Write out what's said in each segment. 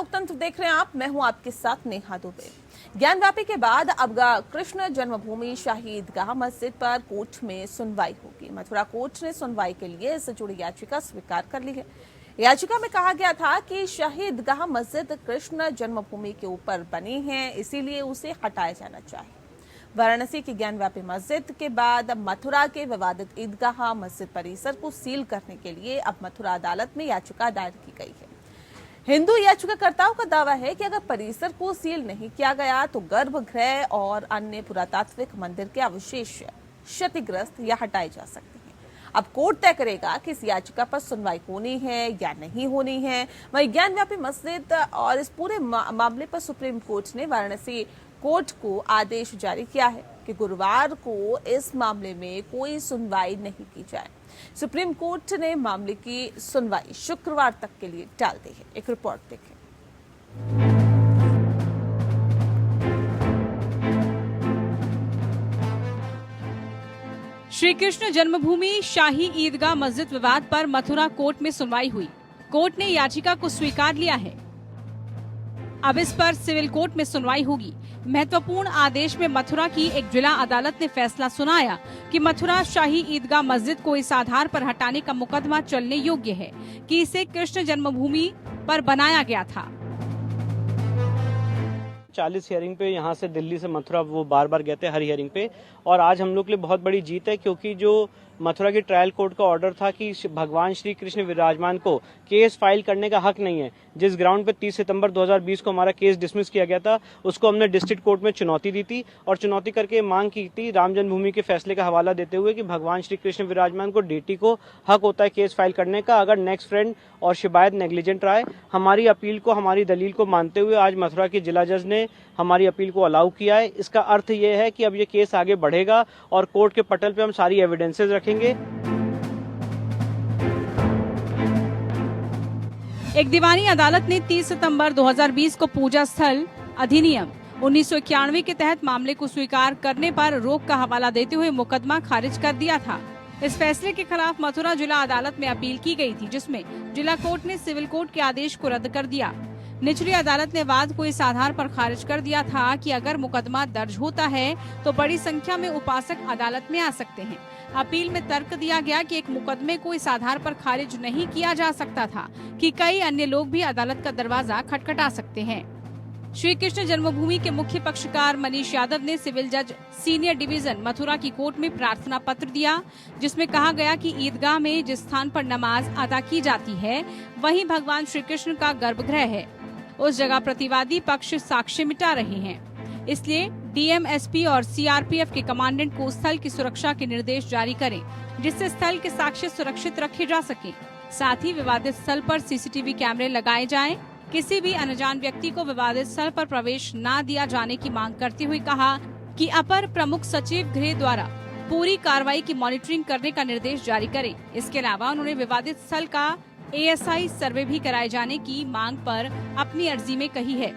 लोकतंत्र देख रहे हैं आप, मैं हूं आपके साथ नेहा दुबे। ज्ञानवापी के बाद अब कृष्ण जन्मभूमि शाही ईदगाह मस्जिद पर कोर्ट में सुनवाई होगी। मथुरा कोर्ट ने सुनवाई के लिए इससे जुड़ी याचिका स्वीकार कर ली है। याचिका में कहा गया था कि शाही ईदगाह मस्जिद कृष्ण जन्मभूमि के ऊपर बनी है, इसीलिए उसे हटाया जाना चाहिए। वाराणसी की ज्ञानव्यापी मस्जिद के बाद मथुरा के विवादित ईदगाह मस्जिद परिसर को सील करने के लिए अब मथुरा अदालत में याचिका दायर की गई है। हिंदू याचिकाकर्ताओं का दावा है कि अगर परिसर को सील नहीं किया गया तो गर्भगृह और अन्य पुरातात्विक मंदिर के अवशेष क्षतिग्रस्त या हटाए जा सकते हैं। अब कोर्ट तय करेगा कि इस याचिका पर सुनवाई होनी है या नहीं होनी है। वहीं ज्ञानव्यापी मस्जिद और इस पूरे मामले पर सुप्रीम कोर्ट ने वाराणसी कोर्ट को आदेश जारी किया है कि गुरुवार को इस मामले में कोई सुनवाई नहीं की जाए। सुप्रीम कोर्ट ने मामले की सुनवाई शुक्रवार तक के लिए टाल दी है। एक रिपोर्ट देखें। श्री कृष्ण जन्मभूमि शाही ईदगाह मस्जिद विवाद पर मथुरा कोर्ट में सुनवाई हुई। कोर्ट ने याचिका को स्वीकार लिया है। अब इस पर सिविल कोर्ट में सुनवाई होगी। महत्वपूर्ण आदेश में मथुरा की एक जिला अदालत ने फैसला सुनाया कि मथुरा शाही ईदगाह मस्जिद को इस आधार पर हटाने का मुकदमा चलने योग्य है कि इसे कृष्ण जन्मभूमि पर बनाया गया था। 40 हियरिंग पे यहाँ से दिल्ली से मथुरा वो बार बार गए थे हर हियरिंग पे, और आज हम लोग के लिए बहुत बड़ी जीत है क्योंकि जो मथुरा की ट्रायल कोर्ट का ऑर्डर था कि भगवान श्री कृष्ण विराजमान को केस फाइल करने का हक नहीं है, जिस ग्राउंड पे 30 सितंबर 2020 को हमारा केस डिसमिस किया गया था, उसको हमने डिस्ट्रिक्ट कोर्ट में चुनौती दी थी और चुनौती करके मांग की थी राम जन्मभूमि के फैसले का हवाला देते हुए कि भगवान श्री कृष्ण विराजमान को डीटी को हक होता है केस फाइल करने का अगर नेक्स्ट फ्रेंड और शिकायत नेग्लिजेंट रहा है। हमारी अपील को, हमारी दलील को मानते हुए आज मथुरा की जिला जज ने हमारी अपील को अलाउ किया है। इसका अर्थ ये है कि अब ये केस आगे बढ़ेगा और कोर्ट के पटल पे हम सारी एविडेंसेस रखेंगे। एक दीवानी अदालत ने 30 सितंबर 2020 को पूजा स्थल अधिनियम 1991 के तहत मामले को स्वीकार करने पर रोक का हवाला देते हुए मुकदमा खारिज कर दिया था। इस फैसले के खिलाफ मथुरा जिला अदालत में अपील की गई थी, जिसमें जिला कोर्ट ने सिविल कोर्ट के आदेश को रद्द कर दिया। निचली अदालत ने वाद को इस आधार पर खारिज कर दिया था कि अगर मुकदमा दर्ज होता है तो बड़ी संख्या में उपासक अदालत में आ सकते हैं। अपील में तर्क दिया गया कि एक मुकदमे को इस आधार पर खारिज नहीं किया जा सकता था कि कई अन्य लोग भी अदालत का दरवाजा खटखटा सकते हैं। श्री कृष्ण जन्मभूमि के मुख्य पक्षकार मनीष यादव ने सिविल जज सीनियर डिवीजन मथुरा की कोर्ट में प्रार्थना पत्र दिया, जिसमें कहा गया कि ईदगाह में जिस स्थान पर नमाज अदा की जाती है वहीं भगवान श्री कृष्ण का गर्भगृह है, उस जगह प्रतिवादी पक्ष साक्ष्य मिटा रहे हैं। इसलिए डीएम, एसपी और सीआरपीएफ के कमांडेंट को स्थल की सुरक्षा के निर्देश जारी करें, जिससे स्थल के साक्ष्य सुरक्षित रखे जा सके। साथ ही विवादित स्थल पर सीसीटीवी कैमरे लगाए जाएं। किसी भी अनजान व्यक्ति को विवादित स्थल पर प्रवेश न दिया जाने की मांग करते हुए कहा कि अपर प्रमुख सचिव गृह द्वारा पूरी कार्रवाई की मॉनिटरिंग करने का निर्देश जारी करें। इसके अलावा उन्होंने विवादित स्थल का ASI सर्वे भी कराए जाने की मांग पर अपनी अर्जी में कही है।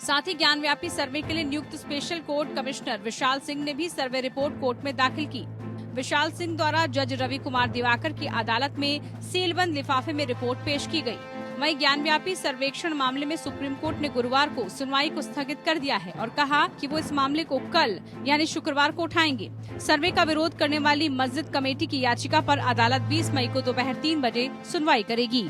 साथ ही ज्ञानव्यापी सर्वे के लिए नियुक्त special court commissioner Vishal Singh ने भी सर्वे रिपोर्ट कोर्ट में दाखिल की। विशाल सिंह द्वारा जज रवि कुमार दिवाकर की अदालत में सीलबंद लिफाफे में रिपोर्ट पेश की गई। वहीं ज्ञानव्यापी सर्वेक्षण मामले में सुप्रीम कोर्ट ने गुरुवार को सुनवाई को स्थगित कर दिया है और कहा कि वो इस मामले को कल यानी शुक्रवार को उठाएंगे। सर्वे का विरोध करने वाली मस्जिद कमेटी की याचिका पर अदालत 20 मई को दोपहर 3 बजे सुनवाई करेगी।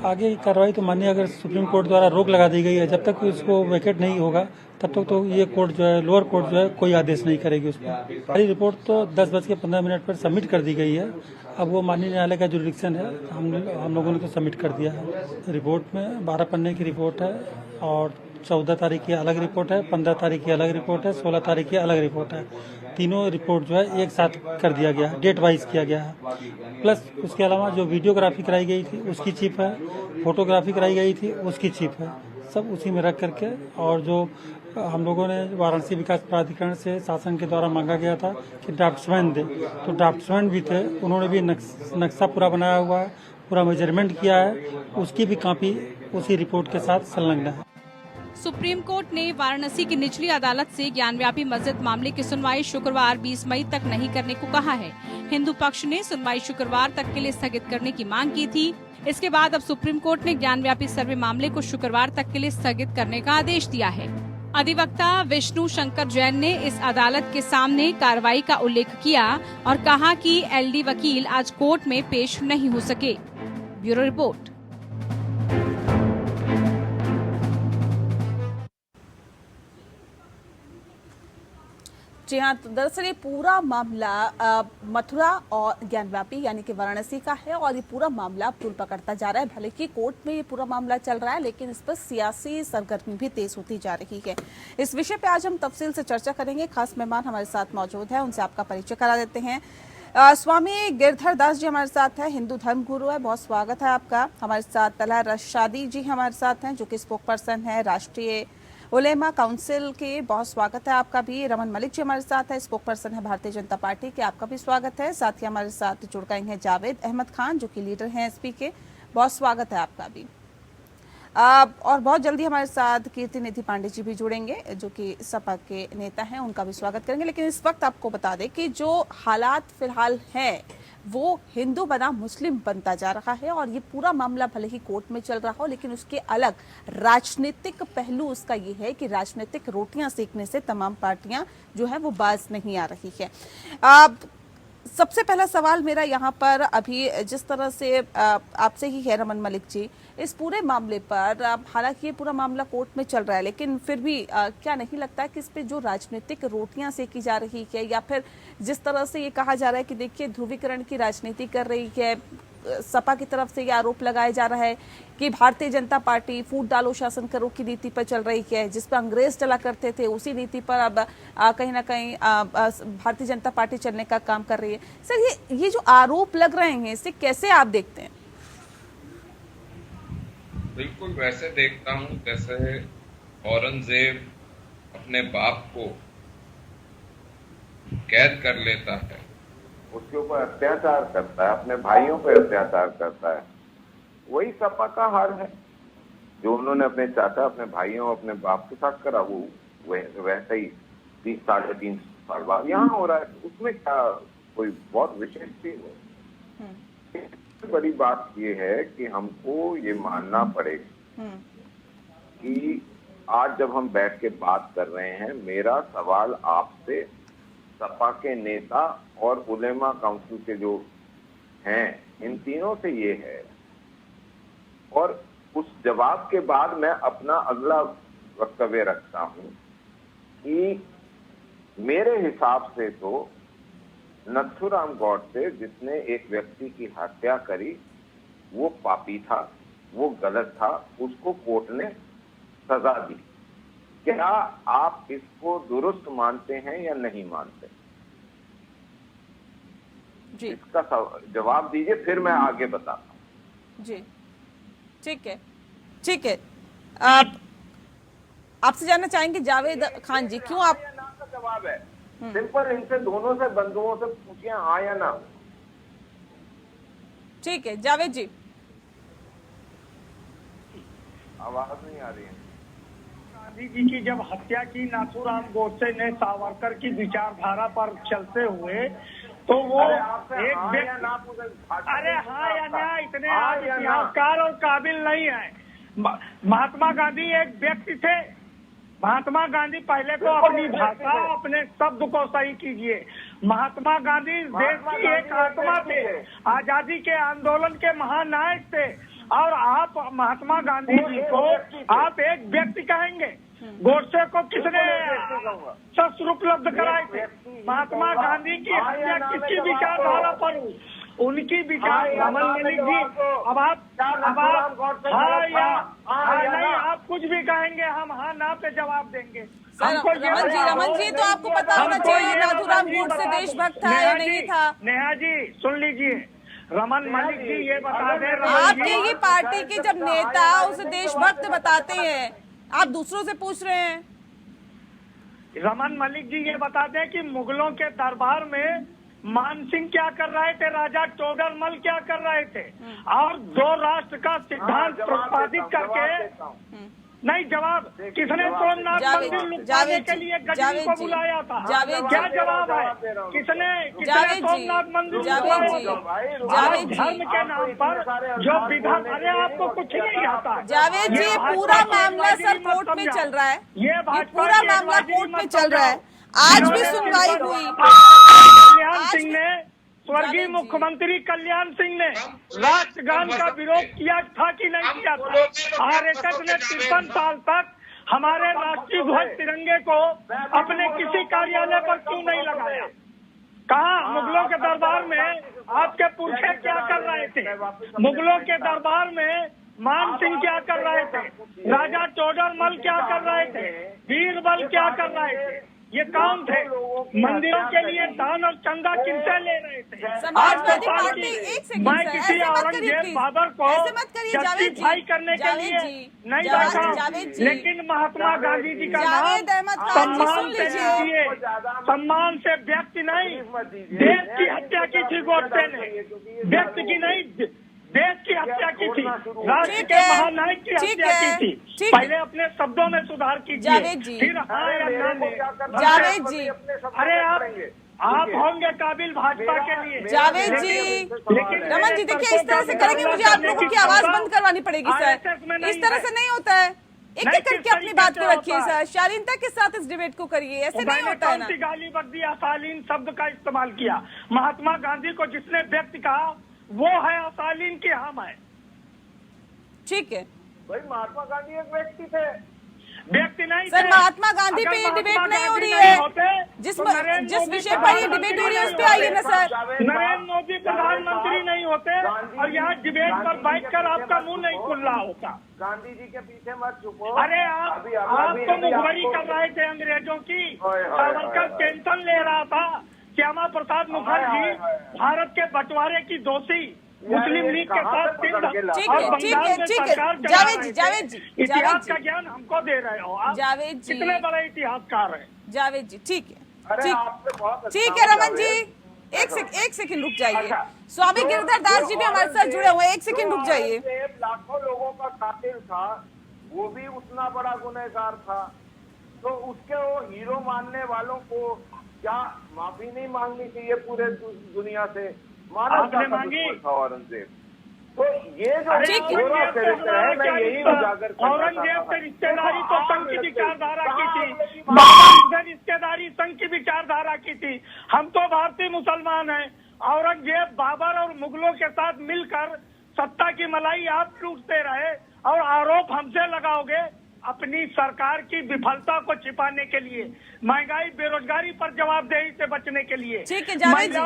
आगे की कार्रवाई तो मानिए अगर सुप्रीम कोर्ट द्वारा रोक लगा दी गई है, जब तक इसको वेकेट नहीं होगा तब तक तो ये कोर्ट जो है, लोअर कोर्ट जो है, कोई आदेश नहीं करेगी उसको। सारी रिपोर्ट तो 10:15 पर सबमिट कर दी गई है। अब वो माननीय न्यायालय का जुरिडिक्शन है, हम लोगों ने तो सबमिट कर दिया है। रिपोर्ट में 12 पन्ने की रिपोर्ट है और 14 तारीख की अलग रिपोर्ट है, 15 तारीख की अलग रिपोर्ट है, 16 तारीख की अलग रिपोर्ट है। तीनों रिपोर्ट जो है एक साथ कर दिया गया है, डेट वाइज किया गया है। प्लस उसके अलावा जो वीडियोग्राफी कराई गई थी उसकी चिप है, फोटोग्राफी कराई गई थी उसकी चिप है, सब उसी में रख करके। और जो हम लोगों ने वाराणसी विकास प्राधिकरण से शासन के द्वारा मांगा गया था कि ड्राफ्ट्समैन दे, तो ड्राफ्ट्समैन भी थे, उन्होंने भी नक्शा पूरा बनाया हुआ है, पूरा मेजरमेंट किया है, उसकी भी कॉपी उसी रिपोर्ट के साथ संलग्न है। सुप्रीम कोर्ट ने वाराणसी की निचली अदालत से ज्ञानव्यापी मस्जिद मामले की सुनवाई शुक्रवार 20 मई तक नहीं करने को कहा है। हिंदू पक्ष ने सुनवाई शुक्रवार तक के लिए स्थगित करने की मांग की थी। इसके बाद अब सुप्रीम कोर्ट ने ज्ञानव्यापी सर्वे मामले को शुक्रवार तक के लिए स्थगित करने का आदेश दिया है। अधिवक्ता विष्णु शंकर जैन ने इस अदालत के सामने कार्रवाई का उल्लेख किया और कहा कि एलडी वकील आज कोर्ट में पेश नहीं हो सके। Bureau report. जी हाँ, तो दरअसल ये पूरा मामला मथुरा और ज्ञानव्यापी यानी कि वाराणसी का है और ये पूरा मामला तूल पकड़ता जा रहा है। भले कि कोर्ट में ये पूरा मामला चल रहा है, लेकिन इस पर सियासी सरगर्मी भी तेज होती जा रही है। इस विषय पे आज हम तफसील से चर्चा करेंगे। खास मेहमान हमारे साथ मौजूद है, उनसे आपका परिचय करा देते हैं। स्वामी गिरधर दास जी हमारे साथ है, हिंदू धर्म गुरु है, बहुत स्वागत है आपका। हमारे साथ तलहा रशादी जी हमारे साथ हैं, जो कि स्पोक पर्सन है राष्ट्रीय उलेमा काउंसिल के, बहुत स्वागत है आपका भी। रमन मलिक जी हमारे साथ है, स्पोक पर्सन है भारतीय जनता पार्टी के, आपका भी स्वागत है। साथ ही हमारे साथ जुड़ गए हैं जावेद अहमद खान, जो कि लीडर हैं एसपी के, बहुत स्वागत है आपका भी। और बहुत जल्दी हमारे साथ कीर्ति निधि पांडे जी भी जुड़ेंगे, जो कि सपा के नेता हैं, उनका भी स्वागत करेंगे। लेकिन इस वक्त आपको बता दें कि जो हालात फिलहाल है वो हिंदू बना मुस्लिम बनता जा रहा है और ये पूरा मामला भले ही कोर्ट में चल रहा हो, लेकिन उसके अलग राजनीतिक पहलू उसका ये है कि राजनीतिक रोटियां सेकने से तमाम पार्टियां जो है वो बाज नहीं आ रही है। सबसे पहला सवाल मेरा यहाँ पर अभी जिस तरह से आपसे ही है रमन मलिक जी, इस पूरे मामले पर हालांकि ये पूरा मामला कोर्ट में चल रहा है, लेकिन फिर भी क्या नहीं लगता कि इस पे जो राजनीतिक रोटियां सेकी जा रही है, या फिर जिस तरह से ये कहा जा रहा है कि देखिए ध्रुवीकरण की राजनीति कर रही है, सपा की तरफ से ये आरोप लगाया जा रहा है कि भारतीय जनता पार्टी फूट डालो शासन करो की नीति पर चल रही है, जिस पर अंग्रेज चला करते थे उसी नीति पर अब कहीं ना कहीं भारतीय जनता पार्टी चलने का काम कर रही है। सर, ये जो आरोप लग रहे हैं, इसे कैसे आप देखते हैं? बिल्कुल वैसे देखता हूं जैसे औरंगजेब अपने बाप को कैद कर लेता है, उसके ऊपर अत्याचार करता है, अपने भाइयों पर अत्याचार करता है। वही सपा का हाल है, जो उन्होंने अपने चाचा, अपने भाइयों, अपने बाप के साथ करा, वो वैसे ही 30 साढ़े 3 साल बाद यहाँ हो रहा है। उसमें क्या कोई बहुत विशेष चीज है? बड़ी बात ये है कि हमको ये मानना पड़ेगा कि आज जब हम बैठ के बात कर रहे हैं, मेरा सवाल आपसे सपा के नेता और उलेमा काउंसिल के जो हैं, इन तीनों से ये है, और उस जवाब के बाद मैं अपना अगला वक्तव्य रखता हूं कि मेरे हिसाब से तो नथुराम गौडसे जिसने एक व्यक्ति की हत्या करी वो पापी था, वो गलत था, उसको कोर्ट ने सजा दी। क्या आप इसको दुरुस्त मानते हैं या नहीं मानते? जी, इसका जवाब दीजिए, फिर मैं आगे बताता हूं। जी ठीक है, ठीक है। आपसे जानना चाहेंगे जावेद खान जी, क्यों आप? ना का जवाब है सिंपल, इनसे दोनों से बंधुओं से पूछिए हाँ या ना। ठीक है जावेद जी। आवाज नहीं आ रही है। गांधी जी की जब हत्या की नाथूराम गोडसे ने सावरकर की विचारधारा पर चलते हुए, तो वो एक व्यक्ति, अरे हाँ या ना, इतने इतिहासकार और काबिल नहीं है। महात्मा गांधी एक व्यक्ति थे। महात्मा गांधी पहले तो अपनी भाषा, अपने शब्द को सही कीजिए। महात्मा गांधी देश की एक आत्मा थे, आजादी के आंदोलन के महानायक थे, और आप महात्मा गांधी जी को आप एक व्यक्ति कहेंगे? गोडसे को किसने शस्त्र उपलब्ध कराए थे? महात्मा गांधी की हत्या किसकी विचारधारा पर? उनकी विचार। रमन मलिक जी, अब आप हाँ या नहीं, आप कुछ भी कहेंगे, हम हाँ ना पे जवाब देंगे। रमन जी, तो आपको पता होना चाहिए नाथूराम गोडसे देशभक्त था या नहीं था? नेहा जी सुन लीजिए, रमन मलिक जी ये बता दें, आपके ये पार्टी के जब नेता उसे देशभक्त बताते हैं, आप दूसरों से पूछ रहे हैं? रमन मलिक जी ये बता दें कि मुगलों के दरबार में मानसिंह क्या कर रहे थे, राजा टोडरमल क्या कर रहे थे, और 2 राष्ट्र का सिद्धांत प्रतिपादित करके नहीं जवाब किसने सोमनाथ मंदिर लुटवाने के लिए गजनी को बुलाया था? क्या जवाब है? किसने सोमनाथ मंदिर जावेद जी धर्म के नाम पर जो विधान, अरे आपको कुछ नहीं आता है। जावेद जी पूरा मामला सर कोर्ट में चल रहा है, ये पूरा मामला कोर्ट में चल रहा है, आज भी सुनवाई हुई। कल्याण सिंह ने, स्वर्गीय मुख्यमंत्री कल्याण सिंह ने राष्ट्रगान का विरोध किया था कि नहीं किया था? आरएसएस ने 53 साल तक हमारे राष्ट्रीय ध्वज तिरंगे को अपने किसी कार्यालय पर क्यों नहीं लगाया? कहा मुगलों के दरबार में आपके पुरखे क्या कर रहे थे? मुगलों के दरबार में मान सिंह क्या कर रहे थे? राजा टोडरमल क्या कर रहे थे? बीरबल क्या कर रहे थे? ये कौन थे? मंदिरों के लिए दान और चंदा किससे ले रहे थे? समाजवादी पार्टी, एक सेकंड मैं किसी औरंगजेब बाबर को जस्टिफाई करने के लिए नहीं बैठा, लेकिन महात्मा गांधी जी का नाम सम्मान से लीजिए, सम्मान से व्यक्ति नहीं देश की हत्या की थी गोडसे ने, व्यक्ति की नहीं देश की हत्या की थी, राष्ट्र के महानायक की हत्या की थी। पहले अपने शब्दों में सुधार कीजिए, फिर हाँ या ना में। जावेद जी, अरे आप होंगे काबिल भाजपा के लिए। जावेद जी, लेकिन रमन जी देखिए इस तरह से करेंगे मुझे आप लोगों की आवाज बंद करवानी पड़ेगी सर, इस तरह से नहीं होता है। एक एक करके अपनी बात को रखिए सर, शालीनता के साथ इस डिबेट को करिए, ऐसे नहीं होता है ना। गाली बकदी अशालीन शब्द का इस्तेमाल किया। महात्मा गांधी को जिसने व्यक्ति कहा वो है अशालीन की हम है। ठीक है भाई, महात्मा गांधी एक व्यक्ति थे, व्यक्ति नहीं सर। थे। महात्मा गांधी पे ये डिबेट नहीं हो रही है, जिस विषय पर ये डिबेट हो रही है उस पर आइए ना सर। नरेंद्र मोदी प्रधानमंत्री नहीं होते और यहाँ डिबेट पर बैठकर आपका मुंह नहीं खुल रहा होता। गांधी जी के पीछे मत छुपो। अरे आप तो मुखबरी कर रहे थे अंग्रेजों की। सावरकर टेंशन ले रहा था। श्यामा प्रसाद मुखर्जी भारत के बंटवारे की दोषी, मुस्लिम लीग के साथ जावेद जी, इतिहास का ज्ञान हमको दे रहे हो आप। जावेद जी कितने बड़े इतिहासकार हैं जावेद जी। ठीक है, बहुत ठीक है रमन जी, एक सेकंड रुक जाइए। स्वामी गिरधर दास जी भी हमारे साथ जुड़े हुए हैं, एक सेकंड रुक जाइए। लाखों लोगों का कातिल था, वो भी उतना बड़ा गुनहगार था, तो उसके वो हीरो मानने वालों को क्या माफी नहीं मांगनी चाहिए पूरे दुनिया से? आपने मांगी औरंगजेब, तो ये जो चरित्र है मैं यही उजागर करना औरंगजेब से रिश्तेदारी तो संघ की विचारधारा की थी, बाबा रिश्तेदारी संघ की विचारधारा की थी। हम तो भारतीय मुसलमान हैं। औरंगजेब बाबर और मुगलों के साथ मिलकर सत्ता की मलाई आप लूटते रहे और आरोप हमसे लगाओगे अपनी सरकार की विफलता को छिपाने के लिए, महंगाई बेरोजगारी पर जवाबदेही से बचने के लिए। ठीक है जावेद जी,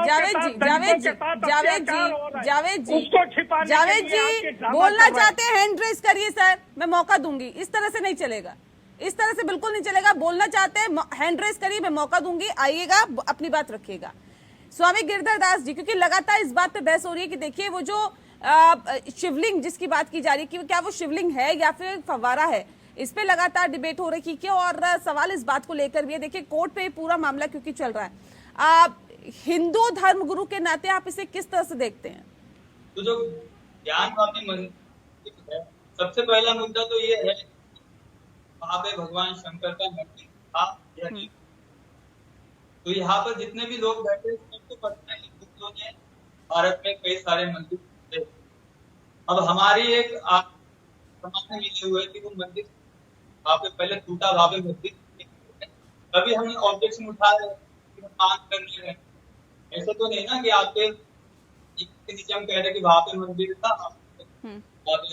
उसको छिपाने जावेद जी बोलना चाहते हैं, हैंड रेस करिए सर, मैं मौका दूंगी। इस तरह से नहीं चलेगा, इस तरह से बिल्कुल नहीं चलेगा। बोलना चाहते हैं हैंड रेस करिए, मैं मौका दूंगी, आइएगा अपनी बात रखिएगा। स्वामी गिरधर दास जी, क्योंकि लगातार इस बात पे बहस हो रही है कि देखिए वो जो शिवलिंग जिसकी बात की जा रही है कि क्या वो शिवलिंग है या फिर फव्वारा है, इस पे लगातार डिबेट हो रही है और सवाल इस बात को लेकर भी है। देखिए कोर्ट पे पूरा मामला क्योंकि चल रहा है, हिंदू धर्म गुरु के नाते आप इसे किस तरह से देखते हैं? तो जो ज्ञानवापी मंदिर है, सबसे पहला मुद्दा तो ये है वहाँ पे भगवान शंकर का मंदिर था या नहीं। तो यहाँ पर जितने भी लोग बैठे सबको पता है हिंदुओं ने भारत में कई सारे मंदिर थे। अब हमारी एक समाज में मिले हुए कि वो मंदिर वहाँ पे पहले टूटा भावे मंदिर, तभी हम ऑब्जेक्शन उठा रहे हैं, काम कर रहे हैं। ऐसा तो नहीं ना कि आपके नीचे हम कह रहे कि वहाँ पे मंदिर था, आपने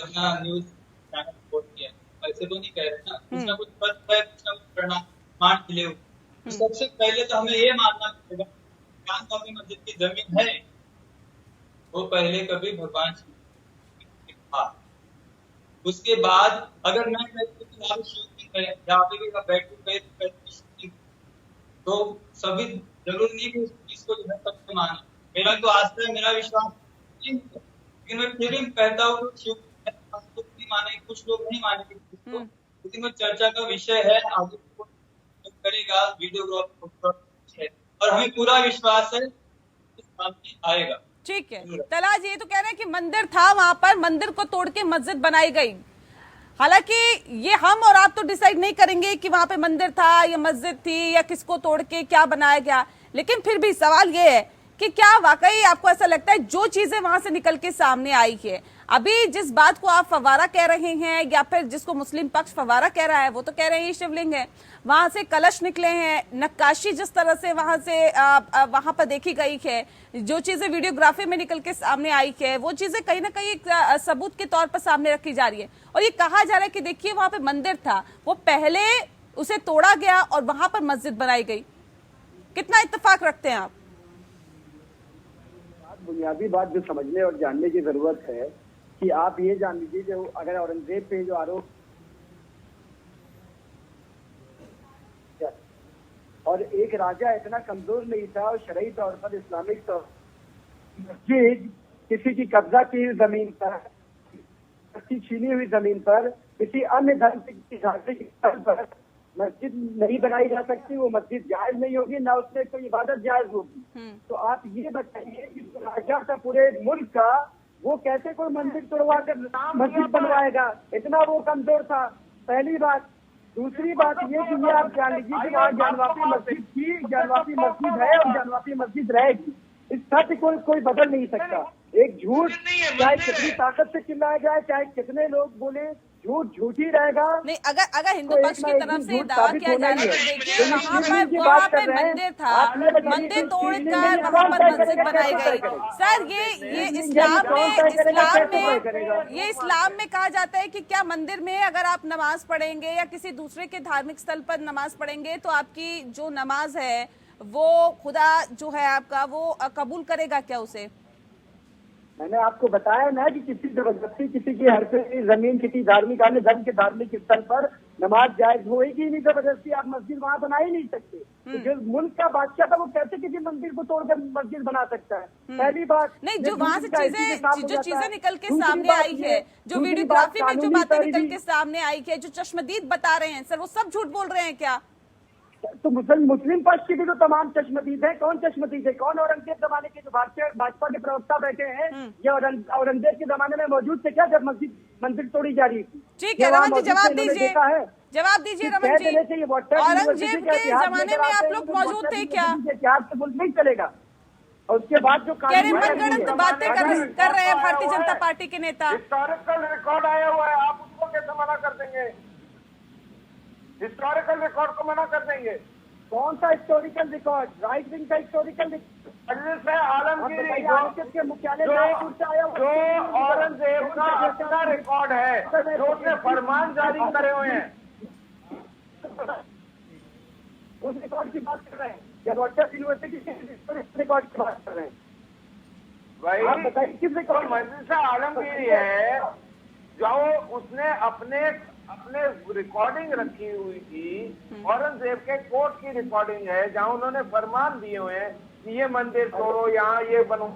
अपना न्यूज चैनल रिपोर्ट किया, ऐसे तो नहीं कह रहे ना। कुछ ना कुछ तथ्य है, कुछ ना कुछ प्रमाण मिले हुए। तो सबसे पहले तो हमें ये मानना पड़ेगा ज्ञानवापी मस्जिद की जमीन है वो पहले कभी भगवान था। उसके बाद अगर मैं तो सभी जरूर नहीं कि इसको जो है सबको माने। मेरा तो आस्था है, मेरा विश्वास, लेकिन मैं फिर भी कहता हूँ नहीं माने, कुछ लोग नहीं मानेंगे, लेकिन वो चर्चा का विषय है, आगे करेगा, वीडियोग्राफ है और हमें पूरा विश्वास है आएगा। ठीक है, तलाश ये तो कह रहे हैं कि मंदिर था वहां पर, मंदिर को तोड़ के मस्जिद बनाई गई। हालांकि ये हम और आप तो डिसाइड नहीं करेंगे कि वहां पे मंदिर था या मस्जिद थी या किसको तोड़ के क्या बनाया गया, लेकिन फिर भी सवाल ये है कि क्या वाकई आपको ऐसा लगता है जो चीजें वहां से निकल के सामने आई है, अभी जिस बात को आप फवारा कह रहे हैं या फिर जिसको मुस्लिम पक्ष फवारा कह रहा है, वो तो कह रहे हैं ये शिवलिंग है, वहां से कलश निकले हैं, नक्काशी जिस तरह से वहां से वहां पर देखी गई है, जो चीजें वीडियोग्राफी में निकल के सामने आई है, वो चीजें कहीं ना कहीं एक सबूत के तौर पर सामने रखी जा रही है। और ये कहा जा रहा है कि देखिए वहां पे मंदिर था, वो पहले उसे तोड़ा गया और वहां पर मस्जिद बनाई गई। कितना इत्तेफाक रखते हैं आप? बुनियादी बात जो समझने और जानने की जरूरत है कि आप ये जान लीजिए, जो अगर औरंगजेब पे जो आरोप और एक राजा इतना कमजोर नहीं था और शरई तौर पर इस्लामिक तौर मस्जिद किसी की कब्जा की हुई जमीन पर, किसी छीनी हुई जमीन पर, किसी अन्य धर्म की धार्मिक स्थल पर मस्जिद नहीं बनाई जा सकती, वो मस्जिद जायज नहीं होगी, ना उसमें कोई इबादत जायज होगी। तो आप ये बताइए कि राजा था पूरे मुल्क का, वो कैसे कोई मंदिर तोड़वा कर मस्जिद बनवाएगा? इतना वो कमजोर था, पहली बात। दूसरी बात ये कि ये आप जान लीजिए कि वहाँ ज्ञानवापी मस्जिद थी, ज्ञानवापी मस्जिद है और ज्ञानवापी मस्जिद रहेगी। इस सत्य को कोई बदल नहीं सकता। एक झूठ चाहे कितनी ताकत से चिल्लाया जाए, चाहे कितने लोग बोले, झूठ झूठ ही रहेगा। नहीं, अगर हिंदू पक्ष की तरफ से दावा किया जा रहा है कि देखिए वहाँ पे मंदिर था, मंदिर तोड़कर वहाँ पर मस्जिद बनाई गई। सर ये इस्लाम में कहा जाता है कि क्या मंदिर में अगर आप नमाज पढ़ेंगे या किसी दूसरे के धार्मिक स्थल पर नमाज पढ़ेंगे तो आपकी जो नमाज है वो खुदा जो है आपका वो कबूल करेगा क्या उसे? मैंने आपको बताया ना कि किसी जबरदस्ती किसी की हर जमीन, किसी धार्मिक अन्य धर्म के धार्मिक स्थल पर नमाज जायज होएगी नहीं। जबरदस्ती आप मस्जिद वहाँ बना ही नहीं सकते। तो जो मुल्क का बादशाह था वो कैसे किसी मंदिर को तोड़कर मस्जिद बना सकता है? पहली बात नहीं, जो वहाँ से चीजें निकल के सामने आई है, जो वीडियोग्राफी में जो बातें निकल के सामने आई है, जो चश्मदीद बता रहे हैं सर, वो सब झूठ बोल रहे हैं क्या? तो मुस्लिम पक्ष की भी तो तमाम चश्मदीद है। कौन चश्मदीद है? कौन औरंगजेब जमाने के जो भाजपा के प्रवक्ता बैठे हैं, ये औरंगजेब के जमाने में मौजूद थे क्या जब मंदिर तोड़ी जा रही थी? ठीक है रमन जी, जवाब दीजिए रमन जी। औरंगजेब के जमाने में आप लोग मौजूद थे क्या? इतिहास से मुल्क नहीं चलेगा। और उसके बाद जो मनगढ़ंत बातें कर रहे हैं भारतीय जनता पार्टी के नेता। हिस्टोरिकल रिकॉर्ड आया हुआ है, आप उसको कैसे मना कर देंगे? हिस्टोरिकल रिकॉर्ड को मना कर देंगे? कौन सा हिस्टोरिकल रिकॉर्ड? राइट विंग का हिस्टोरिकल रिकॉर्ड? आलमगीरी के मुख्यालय जो औरंगजेब का अपना रिकॉर्ड है, जो उसने फरमान जारी करे हुए हैं, उस रिकॉर्ड की बात कर रहे हैं या रॉचेस्टर यूनिवर्सिटी के रिकॉर्ड की बात कर रहे हैं? भाई आप बताइए किस रिकॉर्ड? मजलिस आलमगीरी है जो उसने अपने रिकॉर्डिंग रखी हुई थी, औरंगजेब के कोर्ट की रिकॉर्डिंग है जहां उन्होंने फरमान दिए हुए हैं कि ये मंदिर तोड़ो, यहाँ ये बनो।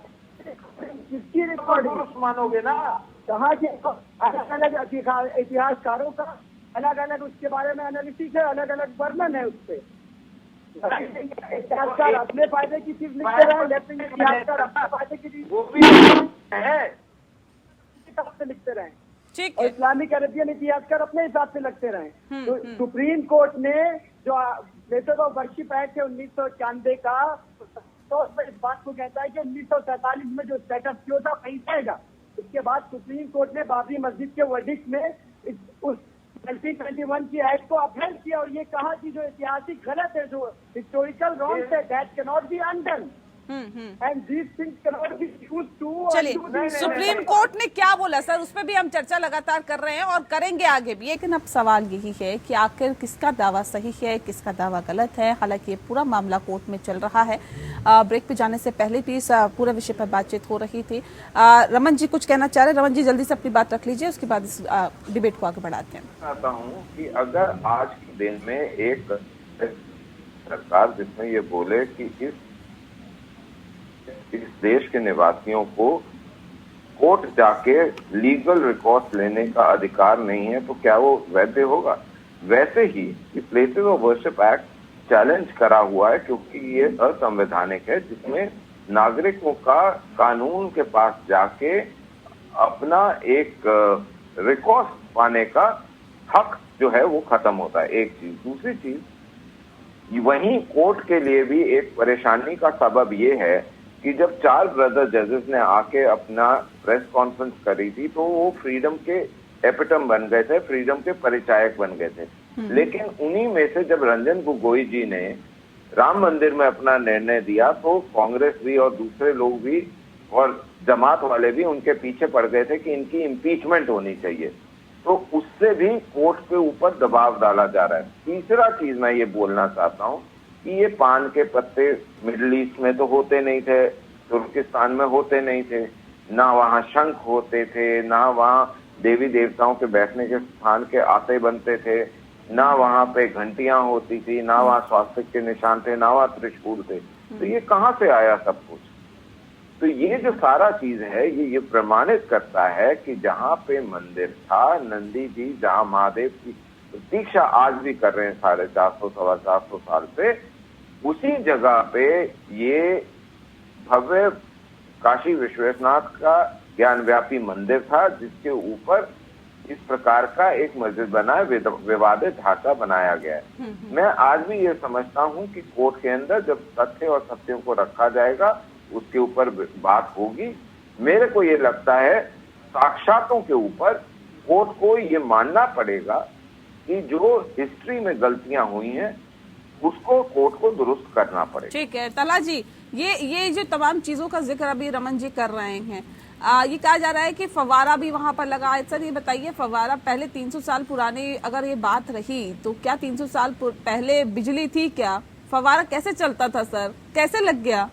किसकी रिकॉर्डिंग मानोगे ना? कहाँ के अलग अलग इतिहासकारों का अलग अलग उसके बारे में एनालिसिस है, अलग अलग वर्णन है उससे। इतिहासकार अपने फायदे की चीज लिखते रहे, लेकिन इतिहासकार अपने फायदे की चीज वो भी है हिसाब से लिखते रहे, और इस्लामिक अरबियन इतिहासकार अपने हिसाब से लगते रहे। तो सुप्रीम कोर्ट ने जो मेथड ऑफ वर्शिप एक्ट है 1991 का, तो इस बात को कहता है कि 1947 में जो स्टेटस क्यो था वही रहेगा। इसके बाद सुप्रीम कोर्ट ने बाबरी मस्जिद के वर्डिक्ट में उस 1921 की एक्ट को अपहेल्ड किया और ये कहा कि जो ऐतिहासिक गलत है, जो हिस्टोरिकल रॉन्ग है, that can not be undone. चलिए, सुप्रीम कोर्ट ने क्या बोला सर, उस पर भी हम चर्चा लगातार कर रहे हैं और करेंगे आगे भी। लेकिन अब सवाल यही है कि आखिर किसका दावा सही है, किसका दावा गलत है। हालांकि ये पूरा मामला कोर्ट में चल रहा है। ब्रेक पे जाने से पहले भी पूरे विषय पर बातचीत हो रही थी। रमन जी कुछ कहना चाह रहे? रमन जी जल्दी से अपनी बात रख लीजिए, उसके बाद इस डिबेट को आगे बढ़ाते हैं। चाहता हूँ कि अगर आज के दिन में एक सरकार जिसमें ये बोले कि इस देश के निवासियों को कोर्ट जाके लीगल रिकॉर्ड लेने का अधिकार नहीं है, तो क्या वो वैध होगा? वैसे ही places of worship act challenge करा हुआ है क्योंकि ये असंवैधानिक है, जिसमें नागरिकों का कानून के पास जाके अपना एक रिकॉर्ड पाने का हक जो है वो खत्म होता है। एक चीज। दूसरी चीज, वहीं कोर्ट के लिए भी एक परेशानी का सबब ये है कि जब 4 ब्रदर जजेस ने आके अपना प्रेस कॉन्फ्रेंस करी थी तो वो फ्रीडम के एपिटम बन गए थे, फ्रीडम के परिचायक बन गए थे। लेकिन उन्हीं में से जब रंजन गोगोई जी ने राम मंदिर में अपना निर्णय दिया तो कांग्रेस भी और दूसरे लोग भी और जमात वाले भी उनके पीछे पड़ गए थे कि इनकी इम्पीचमेंट होनी चाहिए। तो उससे भी कोर्ट के ऊपर दबाव डाला जा रहा है। तीसरा चीज मैं ये बोलना चाहता हूँ कि ये पान के पत्ते मिडिल ईस्ट में तो होते नहीं थे, तुर्किस्तान में होते नहीं थे, ना वहाँ शंख होते थे, ना वहाँ देवी देवताओं के बैठने के स्थान के आते बनते थे, ना वहाँ पे घंटियां होती थी, ना वहाँ स्वास्तिक के निशान थे, ना वहाँ त्रिशूल थे। तो ये कहाँ से आया सब कुछ? तो ये जो सारा चीज है ये प्रमाणित करता है कि जहाँ पे मंदिर था, नंदी जी जहाँ महादेव की प्रतीक्षा आज भी कर रहे हैं 450 सवा 400 साल से, उसी जगह पे ये भव्य काशी विश्वनाथ का ज्ञानव्यापी मंदिर था जिसके ऊपर इस प्रकार का एक मस्जिद बना है, विवादित ढांचा बनाया गया है। मैं आज भी ये समझता हूँ कि कोर्ट के अंदर जब तथ्य और सत्यों को रखा जाएगा उसके ऊपर बात होगी। मेरे को ये लगता है साक्ष्यों के ऊपर कोर्ट को ये मानना पड़ेगा कि जो हिस्ट्री में गलतियां हुई हैं उसको कोर्ट को दुरुस्त करना पड़ेगा। ठीक है तला जी, ये जो तमाम चीजों का जिक्र अभी रमन जी कर रहे हैं, ये कहा जा रहा है कि फव्वारा भी वहां पर लगा है। सर ये बताइए, फव्वारा पहले 300 साल पुरानी अगर ये बात रही तो क्या 300 साल पहले बिजली थी क्या? फव्वारा कैसे चलता था सर, कैसे लग गया?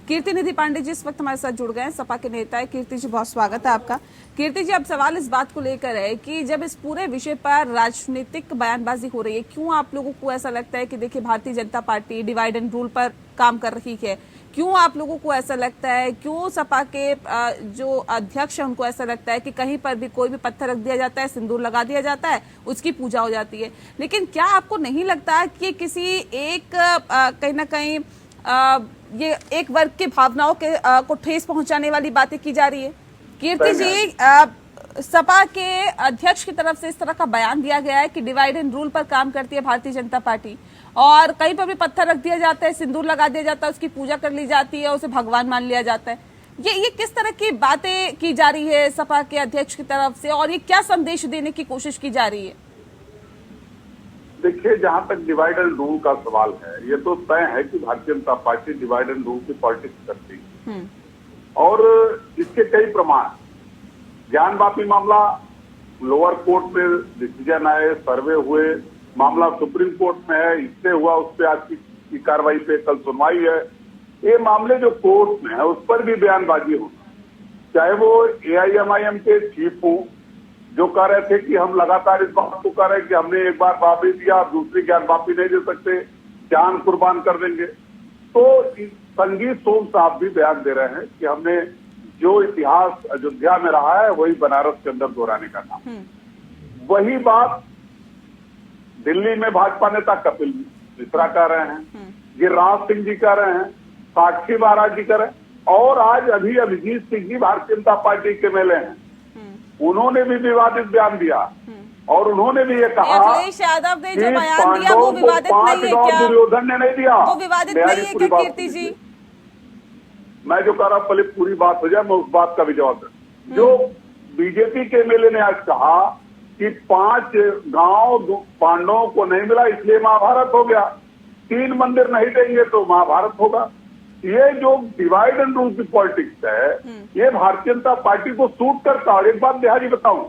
कीर्ति निधि पांडे जी इस वक्त हमारे साथ जुड़ गए हैं, सपा के नेता है। कीर्ति जी बहुत स्वागत है आपका। कीर्ति जी अब सवाल इस बात को लेकर है कि जब इस पूरे विषय पर राजनीतिक बयानबाजी हो रही है, क्यों आप लोगों को ऐसा लगता है कि देखिए Bharatiya Janata party divide and rule पर काम कर रही है? क्यों आप लोगों को ऐसा लगता है, क्यों सपा के जो अध्यक्ष है उनको ऐसा लगता है कि कहीं पर भी कोई भी पत्थर रख दिया जाता है, सिंदूर लगा दिया जाता है, उसकी पूजा हो जाती है? लेकिन क्या आपको नहीं लगता कि किसी एक कहीं ना कहीं ये एक वर्ग के भावनाओं के को ठेस पहुंचाने वाली बातें की जा रही है? कीर्ति जी, सपा के अध्यक्ष की तरफ से इस तरह का बयान दिया गया है कि डिवाइड एंड रूल पर काम करती है भारतीय जनता पार्टी और कहीं पर भी पत्थर रख दिया जाता है, सिंदूर लगा दिया जाता है, उसकी पूजा कर ली जाती है, उसे भगवान मान लिया जाता है। ये किस तरह की बातें की जा रही है सपा के अध्यक्ष की तरफ से और ये क्या संदेश देने की कोशिश की जा रही है? देखिए, जहां तक डिवाइड एंड रूल का सवाल है, ये तो तय है कि Bharatiya Janata party divide and rule की पॉलिटिक्स करती है और इसके कई प्रमाण। ज्ञानवापी मामला लोअर कोर्ट में डिसीजन आए, सर्वे हुए, मामला सुप्रीम कोर्ट में है, इससे हुआ, उस पर आज की कार्रवाई पे कल सुनवाई है। ये मामले जो कोर्ट में है उस पर भी बयानबाजी हो, चाहे वो AIMIM के चीफ हो जो कह रहे थे कि हम लगातार इस बात को कह रहे हैं कि हमने एक बार वापी दिया, दूसरी ज्ञानवापी नहीं दे सकते, जान कुर्बान कर देंगे। तो संगीत सोम साहब भी बयान दे रहे हैं कि हमने जो इतिहास अयोध्या में रहा है वही बनारस के अंदर दोहराने का था। वही बात दिल्ली में भाजपा नेता कपिल मिश्रा कह रहे हैं, गिरिराज सिंह जी कह रहे हैं, साक्षी महाराज जी कह रहे हैं और आज अभी अभिजीत सिंह जी भारतीय जनता पार्टी के MLA हैं, उन्होंने भी विवादित बयान दिया और उन्होंने भी ये कहा अखिलेश यादव ने जो बयान दिया वो विवादित नहीं है क्या? दुर्योधन ने नहीं दिया, वो विवादित नहीं है क्या कीर्ति जी? मैं जो कह रहा हूँ पहले पूरी बात हो जाए, मैं उस बात का भी जवाब दूं। जो बीजेपी के MLA ने आज कहा कि 5 गांव पांडवों को नहीं मिला इसलिए महाभारत हो गया, 3 मंदिर नहीं देंगे तो महाभारत होगा। ये जो डिवाइड एंड रूल की पॉलिटिक्स है ये भारतीय जनता पार्टी को सूट करता है। और एक बात बिहारी बताऊं,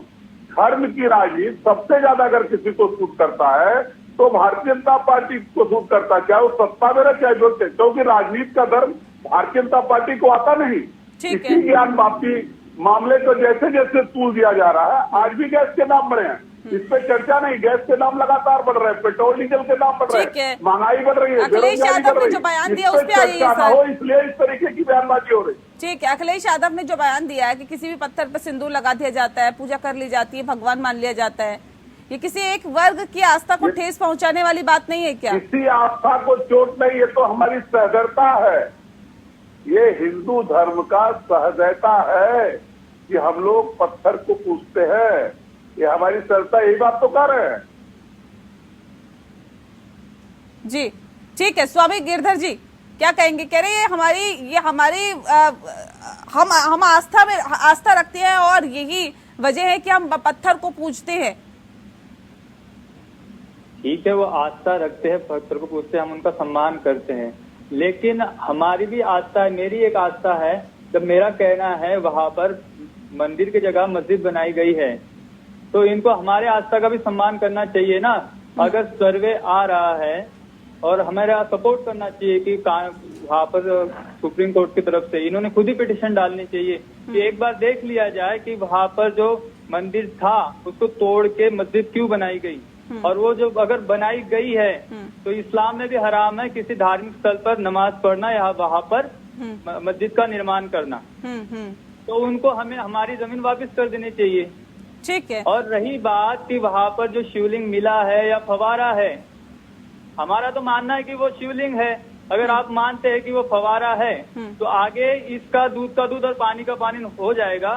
धर्म की राजनीति सबसे ज्यादा अगर किसी को सूट करता है तो भारतीय जनता पार्टी को सूट करता है, चाहे वो सत्ता में रहे चाहे विरोध, क्योंकि राजनीति का धर्म भारतीय जनता पार्टी को आता नहीं। इसी ज्ञानवापी मामले को जैसे जैसे तूल दिया जा रहा है, आज भी गैस के दाम बढ़े हैं, इस पे चर्चा नहीं, गैस के दाम लगातार बढ़ रहे हैं, पेट्रोल डीजल के दाम बढ़ रहे हैं, महंगाई बढ़ रही है, अखिलेश यादव ने जो बयान दिया उस पे आइए सर, इसलिए इस तरीके की बयानबाजी हो रही। ठीक है, अखिलेश यादव ने जो बयान दिया है कि किसी भी पत्थर पर सिंदूर लगा दिया जाता है, पूजा कर ली जाती है, भगवान मान लिया जाता है, ये किसी एक वर्ग की आस्था को ठेस पहुंचाने वाली बात नहीं है क्या? किसी आस्था को चोट नहीं, ये तो हमारी सहजता है, ये हिंदू धर्म का सहजता है कि हम लोग पत्थर को पूजते हैं, ये हमारी संस्था यही बात तो कर रहे हैं। जी ठीक है, स्वामी गिरधर जी क्या कहेंगे? कह रहे हैं हमारी हम आस्था रखते हैं और यही वजह है कि हम पत्थर को पूजते हैं। ठीक है, वो आस्था रखते हैं, पत्थर को पूजते हैं, हम उनका सम्मान करते हैं, लेकिन हमारी भी आस्था है, मेरी एक आस्था है। जब मेरा कहना है वहां पर मंदिर की जगह मस्जिद बनाई गई है तो इनको हमारे आस्था का भी सम्मान करना चाहिए ना। अगर सर्वे आ रहा है और हमारा सपोर्ट करना चाहिए कि वहाँ पर सुप्रीम कोर्ट की तरफ से इन्होंने खुद ही पिटिशन डालनी चाहिए कि एक बार देख लिया जाए कि वहाँ पर जो मंदिर था उसको तोड़ के मस्जिद क्यों बनाई गई, और वो जो अगर बनाई गई है तो इस्लाम में भी हराम है किसी धार्मिक स्थल पर नमाज पढ़ना या वहाँ पर मस्जिद का निर्माण करना। तो उनको हमें हमारी जमीन वापस कर देनी चाहिए। ठीक है। और रही बात कि वहाँ पर जो शिवलिंग मिला है या फवारा है, हमारा तो मानना है कि वो शिवलिंग है। अगर आप मानते हैं कि वो फवारा है तो आगे इसका दूध का दूध और पानी का पानी हो जाएगा।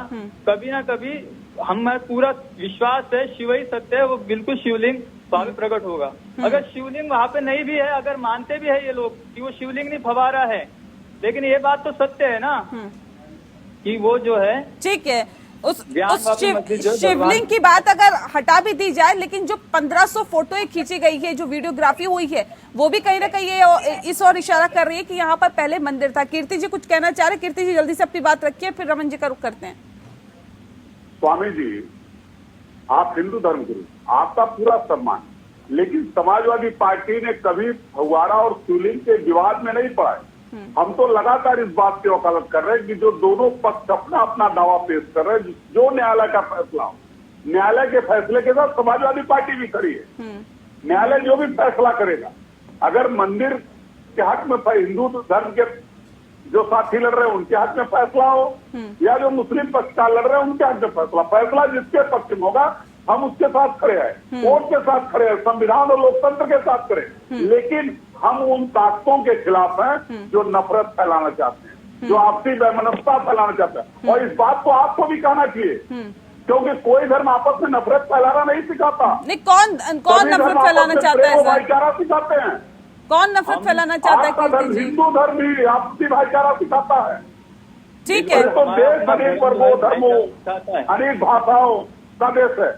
कभी ना कभी हमें पूरा विश्वास है शिव ही सत्य है, वो बिल्कुल शिवलिंग वहाँ पे प्रकट होगा। अगर शिवलिंग वहाँ पे नहीं भी है, अगर मानते भी है ये लोग कि वो शिवलिंग नहीं फवारा है, लेकिन ये बात तो सत्य है ना कि वो जो है। ठीक है, उस शिवलिंग की बात अगर हटा भी दी जाए, लेकिन जो 1500 फोटोएं खींची गई है, जो वीडियोग्राफी हुई है, वो भी कहीं ना कहीं ये इस और इशारा कर रही है कि यहाँ पर पहले मंदिर था। कीर्ति जी कुछ कहना चाह रहे? कीर्ति जी जल्दी से अपनी बात रखिए, फिर रमन जी का रुख करते हैं। स्वामी जी, आप हिंदू धर्म गुरु, आपका पूरा सम्मान, लेकिन समाजवादी पार्टी ने कभी फव्वारा और शिवलिंग के विवाद में नहीं पड़ा है। हम तो लगातार इस बात की वकालत कर रहे हैं कि जो दोनों पक्ष अपना अपना दावा पेश कर रहे हैं, जो न्यायालय का फैसला हो, न्यायालय के फैसले के साथ समाजवादी पार्टी भी खड़ी है। न्यायालय जो भी फैसला करेगा, अगर मंदिर के हक में हिंदू धर्म के जो साथी लड़ रहे हैं उनके हक में फैसला हो या जो मुस्लिम पक्षकार लड़ रहे हैं उनके हक में फैसला जिसके पक्ष में होगा हम उसके साथ खड़े हैं, कोर्ट के साथ खड़े हैं, संविधान और लोकतंत्र के साथ खड़े हैं। लेकिन हम उन ताकतों के खिलाफ हैं जो नफरत फैलाना चाहते हैं, जो आपसी वैमनस्यता फैलाना चाहते हैं। और इस बात को आपको भी कहना चाहिए, क्योंकि कोई धर्म आपस में नफरत फैलाना नहीं सिखाता। नहीं, कौन नफरत फैलाना चाहता है? भाईचारा सिखाते हैं। कौन नफरत फैलाना चाहता है? कीर्ति जी, हिंदू धर्म ही आपसी भाईचारा सिखाता है। ठीक है, तो देश अनेक वर्गों, धर्मों, अनेक भाषाओं का देश है।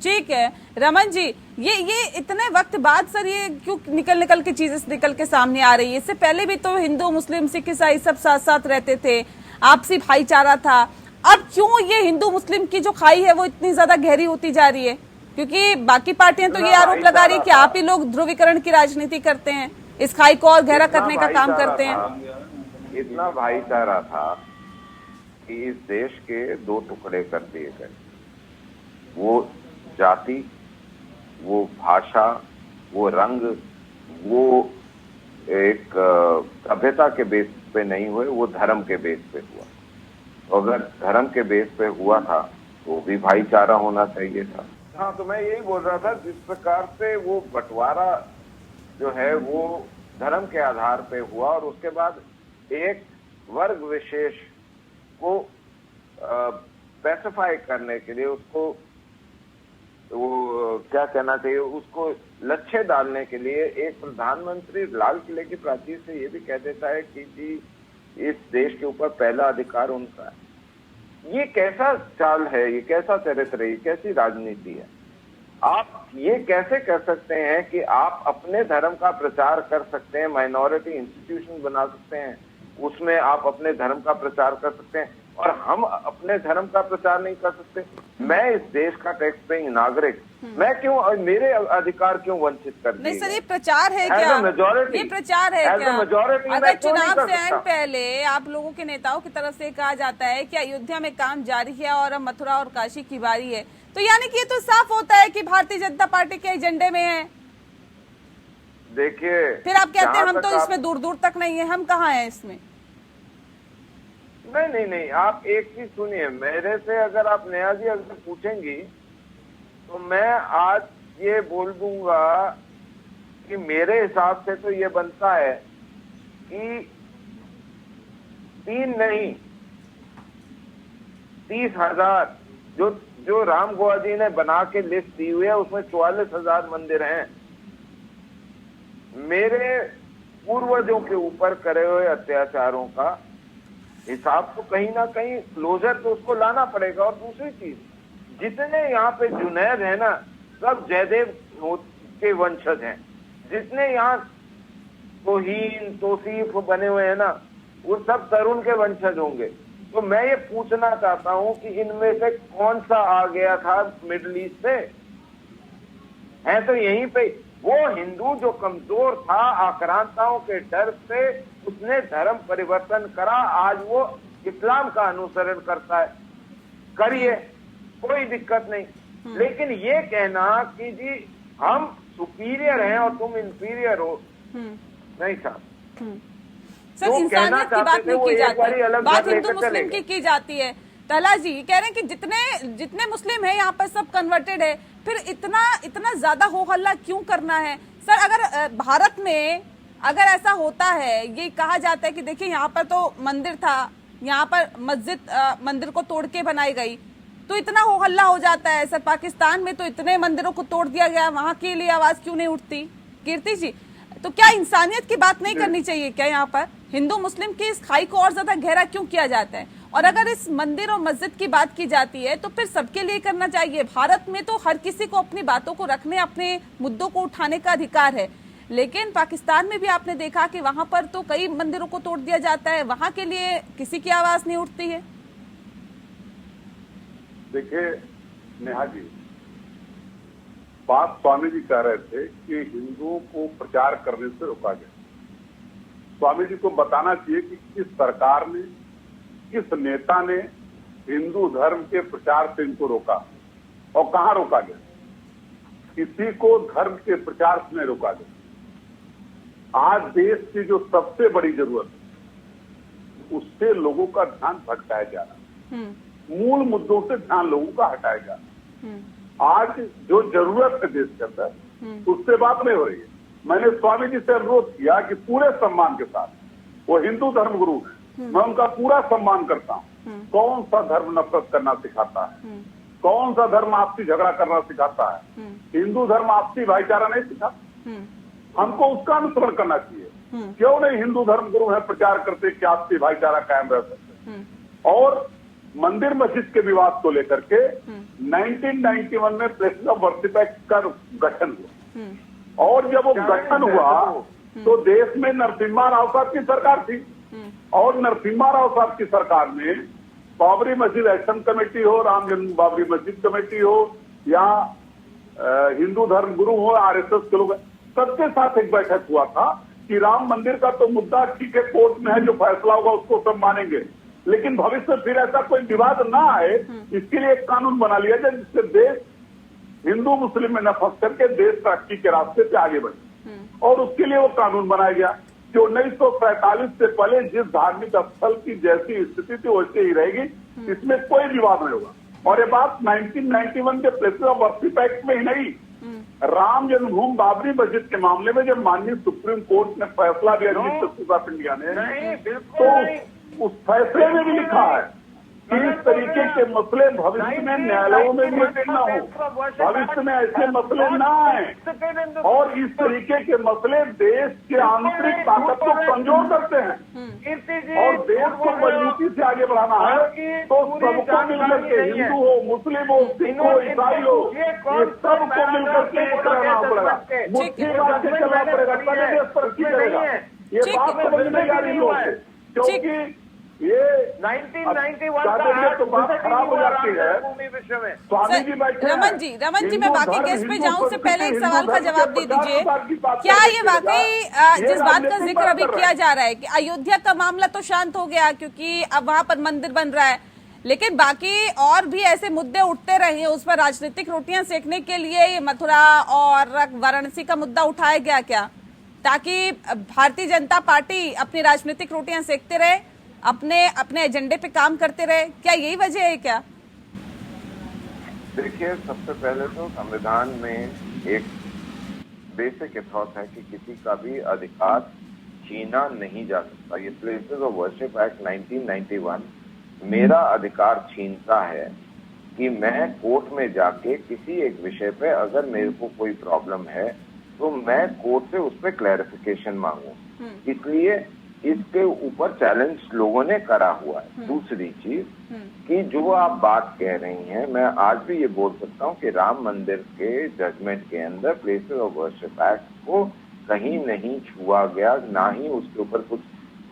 ठीक है। रमन जी, ये इतने वक्त बाद सर ये क्यों निकल के चीजें निकल के सामने आ रही है? इससे पहले भी तो हिंदू मुस्लिम सिख ईसाई सब साथ साथ रहते थे, आपसी भाईचारा था। अब क्यों ये हिंदू मुस्लिम की जो खाई है वो इतनी ज्यादा गहरी होती जा रही है? क्योंकि बाकी पार्टियां तो ये आरोप लगा रही है कि आप ही लोग ध्रुवीकरण की राजनीति करते हैं, इस खाई को और गहरा करने का काम करते हैं। इतना भाईचारा था कि इस देश के दो टुकड़े कर दिए गए। वो जाति, वो भाषा, वो रंग, वो एक सभ्यता के बेस पे नहीं हुए, वो धर्म के बेस पे हुआ। तो अगर धर्म के बेस पे हुआ था तो भी भाईचारा होना चाहिए था। हाँ, तो मैं यही बोल रहा था, जिस प्रकार से वो बंटवारा जो है वो धर्म के आधार पे हुआ और उसके बाद एक वर्ग विशेष को स्पेसिफाई करने के लिए उसको वो क्या कहना चाहिए, उसको लक्ष्य डालने के लिए एक प्रधानमंत्री लाल किले की प्राचीर से ये भी कह देता है कि जी इस देश के ऊपर पहला अधिकार उनका है। ये कैसा चाल है, ये कैसा चरित्र है, ये कैसी राजनीति है? आप ये कैसे कर सकते हैं कि आप अपने धर्म का प्रचार कर सकते हैं, माइनॉरिटी इंस्टीट्यूशन बना सकते हैं, उसमें आप अपने धर्म का प्रचार कर सकते हैं और हम अपने धर्म का प्रचार नहीं कर सकते? मैं इस देश का टैक्स पेइंग नागरिक, मैं क्यों, मेरे अधिकार क्यों वंचित कर दिए? नहीं सर, ये प्रचार है क्या? ये प्रचार है क्या? अगर चुनाव से एंड पहले आप लोगों के नेताओं की तरफ से कहा जाता है कि अयोध्या में काम जारी है और अब मथुरा और काशी की बारी है, तो यानी कि ये तो साफ होता है कि भारतीय जनता पार्टी के एजेंडे में है। देखिए, फिर आप कहते हैं हम तो इसमें दूर दूर तक नहीं है, हम कहाँ हैं इसमें? नहीं, आप एक चीज सुनिए मेरे से, अगर आप नेहा जी अगर पूछेंगी तो मैं आज ये बोल दूंगा कि मेरे हिसाब से तो ये बनता है कि 3 नहीं 30,000 जो जो राम गोवा जी ने बना के लिस्ट दी हुई है उसमें 44,000 मंदिर हैं। मेरे पूर्वजों के ऊपर करे हुए अत्याचारों का हिसाब तो कहीं ना कहीं क्लोजर तो उसको लाना पड़ेगा। और दूसरी चीज, जितने यहाँ पे जुनैद है ना, सब जयदेव के वंशज हैं। जितने यहाँ तोहीन तोसीफ बने हुए हैं ना, वो सब तरुण के वंशज होंगे। तो मैं ये पूछना चाहता हूं कि इनमें से कौन सा आ गया था मिडिल ईस्ट से? है तो यहीं पे वो हिंदू जो कमजोर था आक्रांताओं के डर से, उसने धर्म परिवर्तन करा, आज वो इस्लाम का अनुसरण करता है। करिए, कोई दिक्कत नहीं। लेकिन ये कहना कि जी हम सुपीरियर हैं और तुम इंफीरियर हो, नहीं साहब। सर, इंसानियत की बात नहीं की जाती, बात हिंदू मुस्लिम की जाती है। टहला जी कह रहे हैं कि जितने मुस्लिम है यहाँ पर सब कन्वर्टेड है, फिर इतना ज्यादा हो हल्ला क्यों करना है? सर, अगर भारत में अगर ऐसा होता है, ये कहा जाता है कि देखिए यहाँ पर तो मंदिर था, यहाँ पर मस्जिद मंदिर को तोड़ के बनाई गई, तो इतना हो हल्ला हो जाता है। सर, पाकिस्तान में तो इतने मंदिरों को तोड़ दिया गया, वहां के लिए आवाज क्यों नहीं उठती? कीर्ति जी, तो क्या इंसानियत की बात नहीं करनी चाहिए क्या? यहाँ पर हिंदू मुस्लिम की इस खाई को और ज्यादा गहरा क्यों किया जाता है? और अगर इस मंदिर और मस्जिद की बात की जाती है तो फिर सबके लिए करना चाहिए। भारत में तो हर किसी को अपनी बातों को रखने, अपने मुद्दों को उठाने का अधिकार है, लेकिन पाकिस्तान में भी आपने देखा कि वहां पर तो कई मंदिरों को तोड़ दिया जाता है, वहां के लिए किसी की आवाज नहीं उठती है। देखिए नेहा जी, बात स्वामी जी कह रहे थे कि हिंदुओं को प्रचार करने से रोका गया। स्वामी जी को बताना चाहिए कि किस सरकार ने, किस नेता ने हिंदू धर्म के प्रचार से इनको रोका और कहां रोका गया। किसी को धर्म के प्रचार से नहीं रोका गया। आज देश की जो सबसे बड़ी जरूरत है उससे लोगों का ध्यान भटकाया जा रहा है, मूल मुद्दों से ध्यान लोगों का हटाया जा रहा है। आज जो जरूरत है देश के अंदर उससे बात नहीं हो रही है। मैंने स्वामी जी से अनुरोध किया कि पूरे सम्मान के साथ, वो हिंदू धर्म गुरु है, मैं उनका पूरा सम्मान करता हूँ। कौन सा धर्म नफरत करना सिखाता है? कौन सा धर्म आपसी झगड़ा करना सिखाता है? हिंदू धर्म आपसी भाईचारा नहीं सिखाता। हमको उसका अनुसरण करना चाहिए। क्यों नहीं हिंदू धर्म गुरु है प्रचार करते कि आपसी भाईचारा कायम रह सकते। और मंदिर मस्जिद के विवाद को लेकर के 1991 में प्लेसेस ऑफ वर्शिप एक्ट का गठन हुआ, और जब वो गठन हुआ तो देश में नरसिम्हा राव साहब की सरकार थी, और नरसिम्हा राव साहब की सरकार में बाबरी मस्जिद एक्शन कमेटी हो, राम जन्म बाबरी मस्जिद कमेटी हो, या हिंदू धर्म गुरु हो, आरएसएस के लोग, सबके साथ एक बैठक हुआ था कि राम मंदिर का तो मुद्दा ठीक है, कोर्ट में है, जो फैसला होगा उसको सब मानेंगे, लेकिन भविष्य में फिर ऐसा कोई विवाद ना आए, इसके लिए एक कानून बना लिया जाए जिससे देश हिंदू मुस्लिम में न फंस करके देश तरक्की के रास्ते पे आगे बढ़े। और उसके लिए वो कानून बनाया गया कि 1947 से पहले जिस धार्मिक स्थल की जैसी स्थिति थी वैसे ही रहेगी, इसमें कोई विवाद नहीं होगा। और ये बात 1991 के प्लेसेस ऑफ वर्शिप एक्ट में ही नहीं, राम जन्मभूमि बाबरी मस्जिद के मामले में जब माननीय सुप्रीम कोर्ट ने फैसला दिया जस्टिस ऑफ इंडिया ने, तो उस फैसले में भी लिखा है कि इस तरीके के मसले भविष्य में न्यायालयों में भी न हो, भविष्य में ऐसे मसले न आए, और इस तरीके के मसले देश के आंतरिक ताकत को कमजोर करते हैं और देश को मजबूती से आगे बढ़ाना है। तो सबको मिलकर के, हिंदू हो, मुस्लिम हो, सिख हो, ईसाई हो, ये सबको मिलकर के करना पड़ेगा, मुट्ठी बांध के चलना पड़ेगा, तभी देश तरक्की करेगा। ये बात समझ में आ रही लोगों से, क्योंकि ये 1991 तो बात खराब हो जाती है। स्वामी जी बैठे, रमन जी मैं बाकी केस पे जाऊं उससे पहले एक सवाल का जवाब दे दीजिए। क्या ये वाकई जिस बात का जिक्र अभी किया जा रहा है कि अयोध्या का मामला तो शांत हो गया क्योंकि अब वहां पर मंदिर बन रहा है, लेकिन बाकी और भी ऐसे मुद्दे उठते रहे हैं, उस पर राजनीतिक रोटियां सेकने के लिए ये मथुरा और वाराणसी का मुद्दा उठाया गया क्या, ताकि भारतीय जनता पार्टी अपनी राजनीतिक रोटियां सेकते रहे, अपने एजेंडे पे काम करते रहे? क्या यही वजह है क्या? देखिए, सबसे पहले तो संविधान में एक बेसिक एथॉस है कि किसी का भी अधिकार छीना नहीं जा सकता। ये प्लेसेस ऑफ वर्शिप एक्ट 1991 मेरा अधिकार छीनता है कि मैं कोर्ट में जाके किसी एक विषय पे अगर मेरे को कोई प्रॉब्लम है तो मैं कोर्ट से उस पर क्लैरिफिकेशन मांगू। इसलिए इसके ऊपर चैलेंज लोगों ने करा हुआ है। दूसरी चीज कि जो आप बात कह रही हैं, मैं आज भी ये बोल सकता हूँ कि राम मंदिर के जजमेंट के अंदर प्लेसेस ऑफ वर्शिप एक्ट को कहीं नहीं छुआ गया, ना ही उसके ऊपर कुछ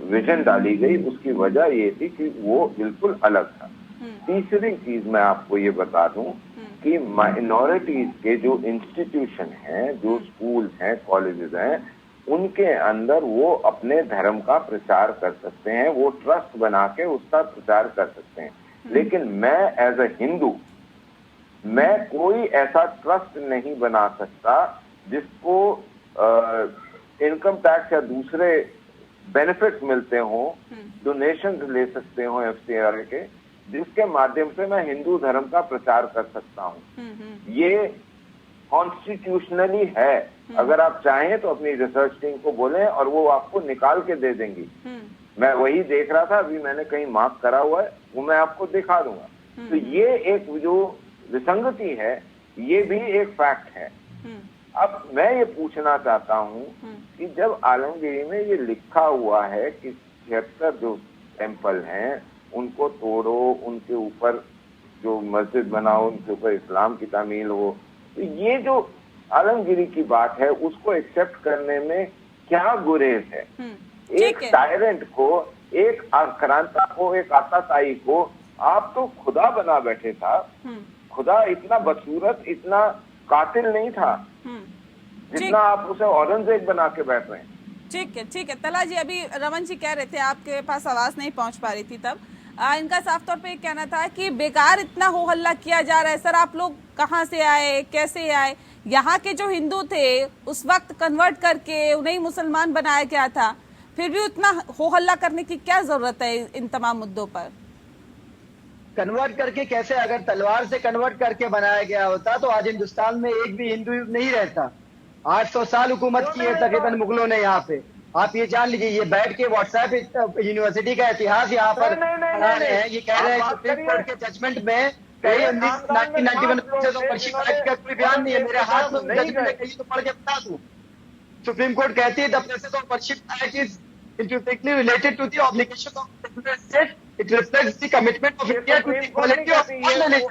विजन डाली गई। उसकी वजह ये थी कि वो बिल्कुल अलग था। तीसरी चीज मैं आपको ये बता दूं कि माइनॉरिटीज के जो इंस्टीट्यूशन हैं, जो स्कूल हैं, कॉलेजेस हैं, उनके अंदर वो अपने धर्म का प्रचार कर सकते हैं, वो ट्रस्ट बना के उसका प्रचार कर सकते हैं। लेकिन मैं एज अ हिंदू, मैं कोई ऐसा ट्रस्ट नहीं बना सकता जिसको इनकम टैक्स या दूसरे बेनिफिट्स मिलते हों, डोनेशन ले सकते हो FCRA के, जिसके माध्यम से मैं हिंदू धर्म का प्रचार कर सकता हूँ। ये कॉन्स्टिट्यूशनली है। अगर आप चाहें तो अपनी रिसर्च टीम को बोलें और वो आपको निकाल के दे देंगी। मैं वही देख रहा था, अभी मैंने कहीं मार्क करा हुआ है, वो मैं आपको दिखा दूंगा। तो ये एक जो विसंगति है, ये भी एक फैक्ट है। अब मैं ये पूछना चाहता हूँ कि जब आलमगिरी में ये लिखा हुआ है कि 76 जो टेम्पल हैं उनको तोड़ो, उनके ऊपर जो मस्जिद बनाओ, उनके ऊपर इस्लाम की तामील हो, तो ये जो आलमगिरी की बात है उसको एक्सेप्ट करने में क्या गुरेज है? एक टायरेंट को, एक आक्रांता को, एक आताताई को आप तो खुदा बना बैठे था। खुदा इतना बदसूरत, इतना कातिल नहीं था जितना आप उसे औरंगजेब बना के बैठ रहे हैं। ठीक है तला जी, अभी रमन जी कह रहे थे, आपके पास आवाज नहीं पहुंच पा रही थी तब। इनका साफ तौर पे कहना था कि बेकार इतना हो हल्ला किया जा रहा है। सर, आप लोग कहाँ से आए, कैसे आए? यहाँ के जो हिंदू थे उस वक्त कन्वर्ट करके उन्हें मुसलमान बनाया गया था, फिर भी उतना हो हल्ला करने की क्या जरूरत है इन तमाम मुद्दों पर? कन्वर्ट करके कैसे? अगर तलवार से कन्वर्ट करके बनाया गया होता तो आज हिंदुस्तान में एक भी हिंदू नहीं रहता। 800 साल हुकूमत की है तकरीबन मुगलों ने यहाँ पे। आप ये जान लीजिए, ये बैठ के व्हाट्सएप यूनिवर्सिटी का इतिहास यहाँ पर पढ़ा रहे हैं। ये कह रहे हैं सुप्रीम कोर्ट के जजमेंट में कहीं 1991 का कोई बयान नहीं है। मेरे हाथ में जजमेंट है, कहीं तो पढ़ के बता दूं। सुप्रीम कोर्ट कहती है the places of worship act is intrinsically related to the obligation of the secular state. It reflects the commitment of India to the equality of all religions.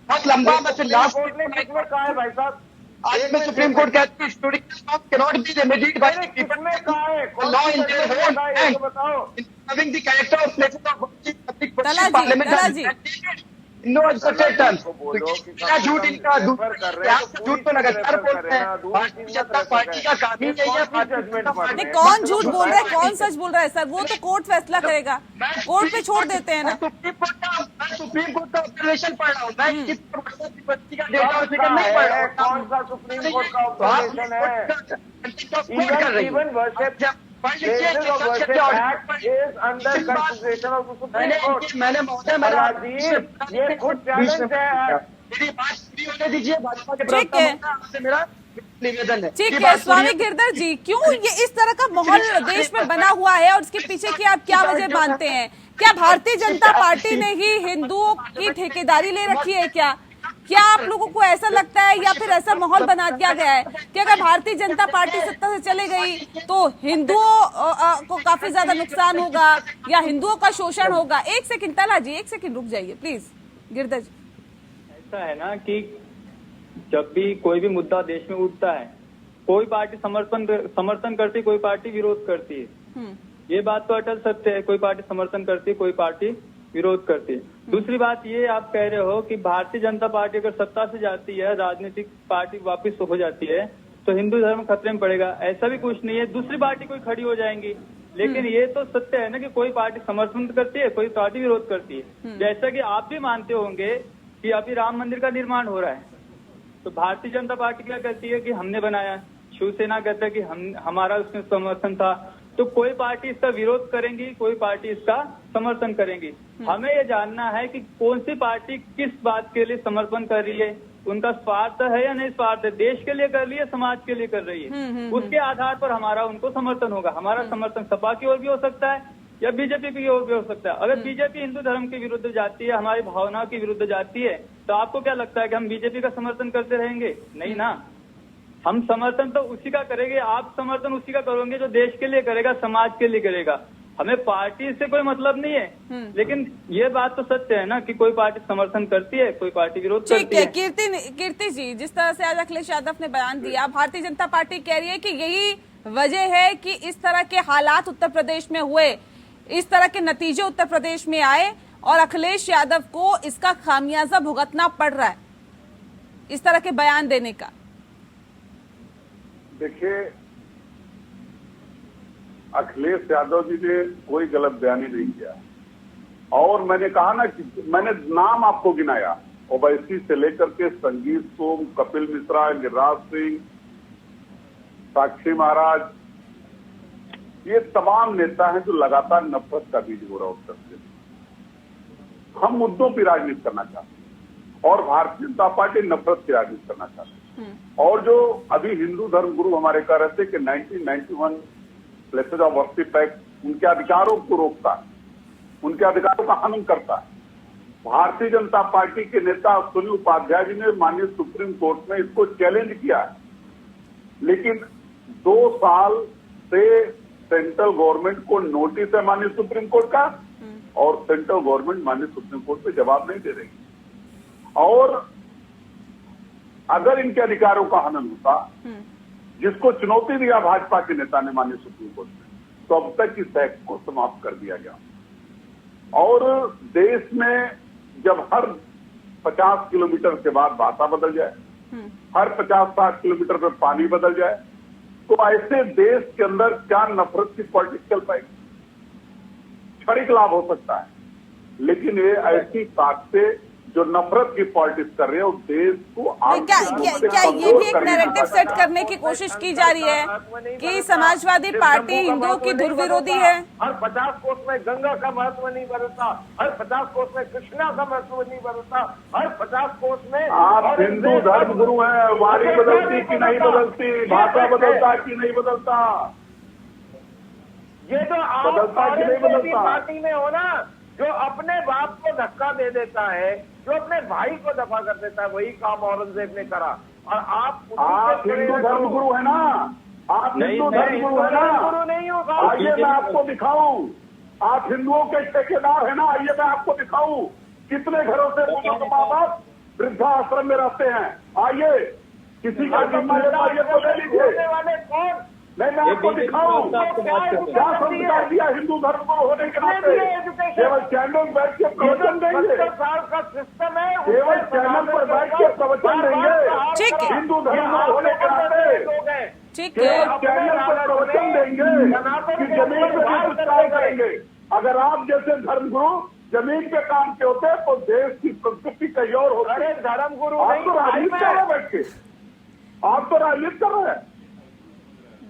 बहुत लंबा, मैं फिर लास्ट में कहा है भाई साहब, आज में सुप्रीम कोर्ट कहती है historical laws cannot be remedied by the people. Law in their own hands, having the character of places of worship, public worship, parliament. No accepted terms. झूठ इनका झूठ तो लगातार बोलते हैं। भारतीय जनता पार्टी का काम ही यही है। नहीं, कौन झूठ बोल रहा है, कौन सच बोल रहा है सर? वो तो कोर्ट फैसला करेगा, कोर्ट पे छोड़ देते हैं ना। सुप्रीम कोर्ट का ऑब्जर्वेशन पढ़ रहा हूँ मैं, किस का डेटा और फिगर नहीं पढ़ रहा हूँ। कौन सा सुप्रीम कोर्ट का ऑब्जर्वेशन है? मैंने महोदय ये खुद चैलेंज है। मेरी बात पूरी होने दीजिए। भाजपा के प्रवक्ता से मेरा निवेदन है। ठीक है स्वामी गिरधर जी, क्यों ये इस तरह का माहौल देश में बना हुआ है और इसके पीछे की आप क्या वजह मानते हैं? क्या भारतीय जनता पार्टी ने ही हिंदुओं की ठेकेदारी ले रखी है? क्या आप लोगों को ऐसा लगता है या फिर ऐसा माहौल बना दिया गया है कि अगर भारतीय जनता पार्टी सत्ता से चले गई तो हिंदुओं को काफी ज्यादा नुकसान होगा या हिंदुओं का शोषण होगा? एक सेकंड तला जी, एक सेकंड रुक जाइए प्लीज। गिरधर जी, ऐसा है ना कि जब भी कोई भी मुद्दा देश में उठता है, कोई पार्टी समर्थन करती है, कोई पार्टी विरोध करती है। ये बात तो अटल सत्य है। कोई पार्टी समर्थन करती है, कोई पार्टी विरोध करती है। दूसरी बात ये आप कह रहे हो कि भारतीय जनता पार्टी अगर सत्ता से जाती है, राजनीतिक पार्टी वापस हो जाती है, तो हिंदू धर्म खतरे में पड़ेगा। ऐसा भी कुछ नहीं है, दूसरी पार्टी कोई खड़ी हो जाएंगी। लेकिन ये तो सत्य है ना कि कोई पार्टी समर्थन करती है, कोई पार्टी विरोध करती है। जैसा कि आप भी मानते होंगे कि अभी राम मंदिर का निर्माण हो रहा है, तो भारतीय जनता पार्टी क्या कहती है कि हमने बनाया, शिवसेना कहता है कि हमारा उसमें समर्थन था। तो कोई पार्टी इसका विरोध करेंगी, कोई पार्टी इसका समर्थन करेंगी। हमें ये जानना है कि कौन सी पार्टी किस बात के लिए समर्थन कर रही है, उनका स्वार्थ है या नहीं स्वार्थ है, देश के लिए कर रही है, समाज के लिए कर रही है। उसके आधार पर हमारा उनको समर्थन होगा। हमारा समर्थन सपा की ओर भी हो सकता है, या बीजेपी की ओर भी हो सकता है। अगर बीजेपी हिंदू धर्म के विरुद्ध जाती है, हमारी भावनाओं के विरुद्ध जाती है, तो आपको क्या लगता है कि हम बीजेपी का समर्थन करते रहेंगे? नहीं ना, हम समर्थन तो उसी का करेंगे, आप समर्थन उसी का करोगे जो देश के लिए करेगा, समाज के लिए करेगा। हमें पार्टी से कोई मतलब नहीं है, लेकिन ये बात तो सत्य है ना कि कोई पार्टी समर्थन करती है, कोई पार्टी विरोध करती है। कीर्ति जी, जिस तरह से आज अखिलेश यादव ने बयान दिया, भारतीय जनता पार्टी कह रही है कि यही वजह है कि इस तरह के हालात उत्तर प्रदेश में हुए, इस तरह के नतीजे उत्तर प्रदेश में आए और अखिलेश यादव को इसका खामियाजा भुगतना पड़ रहा है इस तरह के बयान देने का। देखिए, अखिलेश यादव जी ने कोई गलत बयानी नहीं किया, और मैंने कहा ना कि मैंने नाम आपको गिनाया, ओवैसी से लेकर के संगीत सोम, कपिल मिश्रा, गिरिराज सिंह, साक्षी महाराज, ये तमाम नेता हैं जो लगातार नफरत का बीज हो रहा है उत्तर प्रदेश। हम मुद्दों की राजनीति करना चाहते हैं और भारतीय जनता पार्टी नफरत की राजनीति करना चाहती है। और जो अभी हिंदू धर्म गुरु हमारे कह रहे थे कि 1991 प्लेसेज ऑफ वर्शिप एक्ट उनके अधिकारों को रोकता है, उनके अधिकारों का हनन करता है। भारतीय जनता पार्टी के नेता सुनील उपाध्याय जी ने माननीय सुप्रीम कोर्ट में इसको चैलेंज किया है, लेकिन 2 साल से सेंट्रल गवर्नमेंट को नोटिस है माननीय सुप्रीम कोर्ट का, और सेंट्रल गवर्नमेंट माननीय सुप्रीम कोर्ट पे जवाब नहीं दे रही। और अगर इनके अधिकारों का हनन होता, जिसको चुनौती दिया भाजपा के नेता ने माननीय सुप्रीम कोर्ट में, तो अब तक इस एक्ट को समाप्त कर दिया गया। और देश में जब हर 50 किलोमीटर के बाद भाषा बदल जाए, हर 50-60 किलोमीटर पर पानी बदल जाए, तो ऐसे देश के अंदर क्या नफरत की पॉलिटिक्स चल पाएगी? क्षणिक लाभ हो सकता है, लेकिन ये ऐसी ताकतें जो नफरत की पॉलिटिक्स कर रहे हैं, उस देश को क्या ये भी एक नैरेटिव सेट करने की कोशिश की जा रही है कि समाजवादी पार्टी हिंदुओं की दुर्विरोधी है? हर 50 कोस में गंगा का महत्व नहीं बदलता, हर 50 कोस में कृष्णा का महत्व नहीं बदलता, हर 50 कोस में आप हिंदू धर्म गुरु हैं, वाणी बदलती कि नहीं बदलती, भाषा बदलता कि नहीं बदलता, ये तो आप पार्टी में हो ना, जो अपने बाप को धक्का दे देता है, जो अपने भाई को दफा कर देता है, वही काम औरंगजेब ने करा। और आप हिंदू धर्म गुरु है ना, आप हिंदू धर्म गुरु है ना, गुरु नहीं होगा। आइए मैं आपको दिखाऊं, आप हिंदुओं के ठेकेदार है ना, आइए मैं आपको दिखाऊं कितने घरों से बुजुर्ग माँ बाप वृद्धाश्रम में रहते हैं। आइए, किसी का जिम्मेदारी तो ले लीजिए वाले कौन? नहीं, मैं आपको दिखाऊं क्या संस्कार दिया हिंदू धर्म को होने के नाते। केवल चैनल बैठ के प्रवचन देंगे, 70 साल का सिस्टम है, केवल चैनल पर बैठ के प्रवचन देंगे हिंदू धर्म को होने के नाते, केवल चैनल पर प्रवचन देंगे कि जमीन पे कुछ कार्य करेंगे। अगर आप जैसे धर्मगुरु जमीन पे काम के होते तो देश की संस्कृति कहीं और होती। अरे धर्मगुरु आप तो राजनीति कर रहे बैठ के, आप तो राजनीति कर रहे हैं।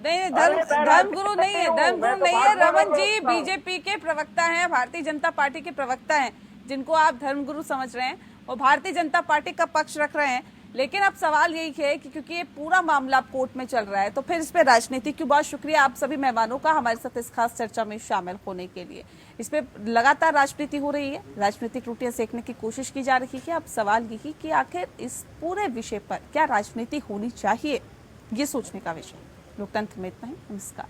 नहीं, धर्मगुरु नहीं है, धर्मगुरु नहीं है। रमन जी बीजेपी के प्रवक्ता हैं, भारतीय जनता पार्टी के प्रवक्ता हैं, जिनको आप धर्मगुरु समझ रहे हैं, और भारतीय जनता पार्टी का पक्ष रख रहे हैं। लेकिन अब सवाल यही है कि क्योंकि ये पूरा मामला कोर्ट में चल रहा है, तो फिर इस पे राजनीति क्यों? बहुत शुक्रिया आप सभी मेहमानों का हमारे साथ इस खास चर्चा में शामिल होने के लिए। इस पे लगातार राजनीति हो रही है, राजनीतिक रोटियां सेकने की कोशिश की जा रही है। अब सवाल यही कि आखिर इस पूरे विषय पर क्या राजनीति होनी चाहिए, ये सोचने का विषय। लोकतंत्र में इतना ही। नमस्कार।